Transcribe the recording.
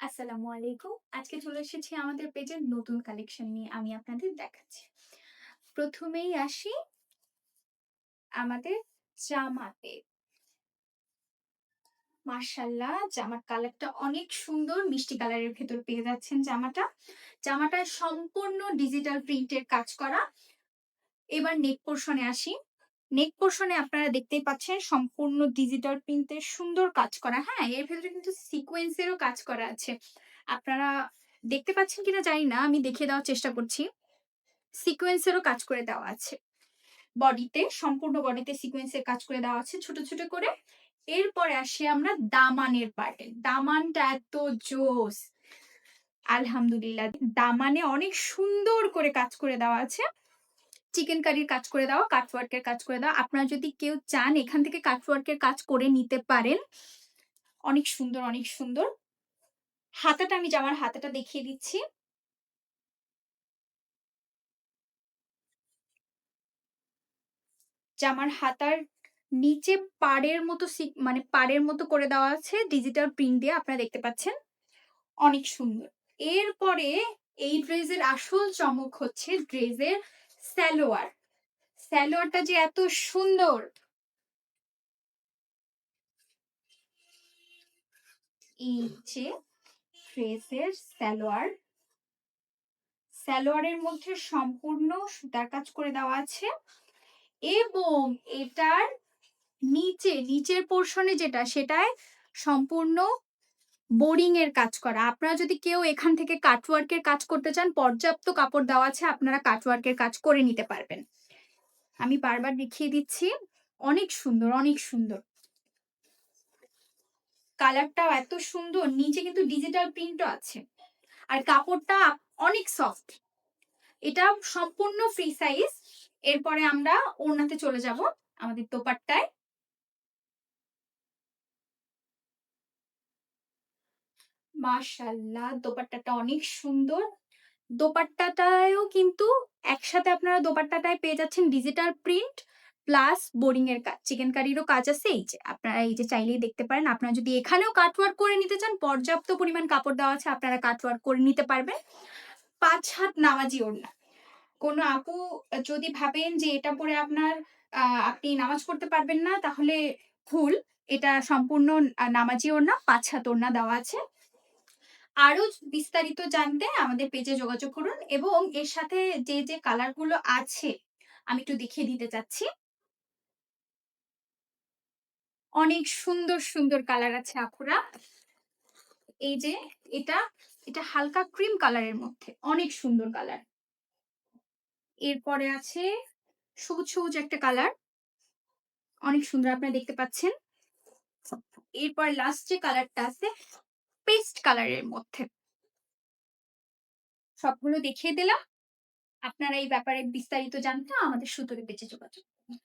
আসসালামু আলাইকুম। আজকে চলে এসেছি আমাদের পেজের নতুন কালেকশন নিয়ে আমি আপনাদের দেখাচ্ছি। প্রথমেই আসি আমাদের জামাতে। মাশাআল্লাহ জামার কালারটা অনেক সুন্দর মিষ্টি কালারের ভেতর পেয়ে যাচ্ছেন জামাটা। জামাটায় সম্পূর্ণ ডিজিটাল প্রিন্টের কাজ করা। এবার নেক পোরশনে আসি। নেক পোরশনে আপনারা দেখতেই পাচ্ছেন সম্পূর্ণ ডিজিটাল প্রিন্টের সুন্দর কাজ করা। হ্যাঁ, এর ভেতরে কিন্তু সিকোয়েন্সেরও কাজ করা আছে। আপনারা দেখতে পাচ্ছেন কিনা জানি না, আমি দেখিয়ে দেওয়ার চেষ্টা করছি। সিকোয়েন্সেরও কাজ করে দেওয়া আছে। বডিতে সম্পূর্ণ বডিতে সিকোয়েন্সের কাজ করে দেওয়া আছে ছোট, ছোট করে। এরপরে আসি আমরা দামানের পার্টে। দামানটা এত জোস! আলহামদুলিল্লাহ। দামানে অনেক সুন্দর করে কাজ করে দেওয়া আছে। চিকেন কারির কাজ করে দেওয়া, কাটওয়ার্কের কাজ করে দেওয়া। আপনারা যদি কেউ চান এখান থেকে কাটওয়ার্কের কাজ করে নিতে পারেন। অনেক সুন্দর, অনেক সুন্দর। হাতাটা আমি জামার হাতাটা দেখিয়ে দিচ্ছি। জামার হাতার নিচে পাড়ের মতো মানে পাড়ের মতো করে দেওয়া আছে ডিজিটাল প্রিন্ট দিয়ে আপনারা দেখতে পাচ্ছেন। অনেক সুন্দর। এরপরে এই ড্রেসের আসল চমক হচ্ছে ড্রেসের সালোয়ার। সালোয়ারটা যে এত সুন্দর! এই যে ড্রেসের সালোয়ার। সালোয়ারের মধ্যে সম্পূর্ণ সুতার কাজ করে দেওয়া আছে এবং এটার নিচের পোরশনে যেটা সেটায় সম্পূর্ণ বোরিং এর কাজ করা। আপনারা যদি কেউ এখান থেকে কাটওয়ার্ক এর কাজ করতে চান, পর্যাপ্ত কাপড় দেওয়া আছে, আপনারা কাটওয়ার্ক এর কাজ করে নিতে পারবেন। আমি বারবার দেখিয়ে দিচ্ছি। অনেক সুন্দর, অনেক সুন্দর। কালারটাও এত সুন্দর। নিচে কিন্তু ডিজিটাল প্রিন্টও আছে। আর কাপড়টা অনেক সফট। এটা সম্পূর্ণ ফ্রি সাইজ। এরপরে আমরা ওড়নাতে চলে যাব আমাদের দোপাট্টায়। মাশাআল্লাহ দোপাট্টাটা অনেক সুন্দর। দোপাট্টাটায়ও কিন্তু একসাথে আপনারা দোপাট্টাটায় পেয়ে যাচ্ছেন ডিজিটাল প্রিন্ট প্লাস বোরিং এর কাজ। চিকেন কারিরও কাজ আছে এই যে। আপনারা এই যে চাইলেই দেখতে পারেন। আপনারা যদি এখানেও কাটওয়ার্ক করে নিতে চান, পর্যাপ্ত পরিমাণ কাপড় দেওয়া আছে, আপনারা কাটওয়ার্ক করে নিতে পারবেন। ৫ হাত নামাজি ওড়না। কোনো আপু যদি ভাবেন যে এটা পরে আপনি নামাজ পড়তে পারবেন না, তাহলে ভুল। এটা সম্পূর্ণ নামাজি ওড়না, ৫ হাত ওড়না দেওয়া আছে। আরো বিস্তারিত জানতে আমাদের পেজে যোগাযোগ করুন এবং এর সাথে যে কালার গুলো আছে আমি একটু দেখিয়ে দিতে চাচ্ছি। অনেক সুন্দর, সুন্দর কালার আছে আপুরা। এই যে এটা, এটা হালকা ক্রিম কালারের মধ্যে। অনেক সুন্দর কালার। এরপরে আছে সবুজ, সবুজ একটা কালার। অনেক সুন্দর আপনারা দেখতে পাচ্ছেন। এরপর লাস্ট যে কালারটা আছে পেস্ট কালারের মধ্যে। সবগুলো দেখিয়ে দিলাম। আপনারা এই ব্যাপারে বিস্তারিত জানতে আমাদের সুতোর পেজে যোগাযোগ করুন।